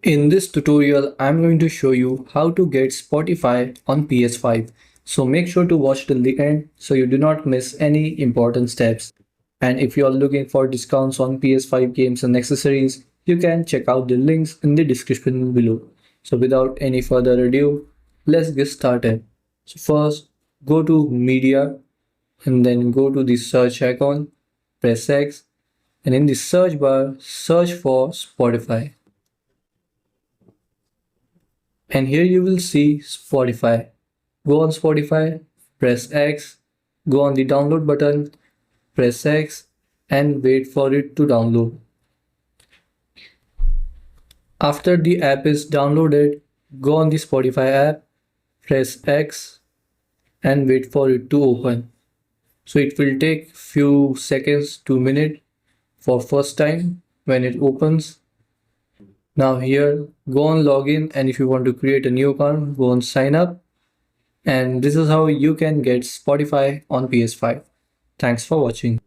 In this tutorial, I'm going to show you how to get Spotify on PS5. So make sure to watch till the end so you do not miss any important steps. And if you are looking for discounts on PS5 games and accessories, you can check out the links in the description below. So without any further ado, let's get started. So first, go to Media and then go to the search icon, press X, and in the search bar, search for Spotify. And here you will see Spotify. Go on Spotify, press X, go on the download button, press X, and wait for it to download. After the app is downloaded, go on the Spotify app, press X, and wait for it to open. So it will take few seconds to minute for first time when it opens. Now here, go on login, and if you want to create a new account, go on sign up. And this is how you can get Spotify on PS5. Thanks for watching.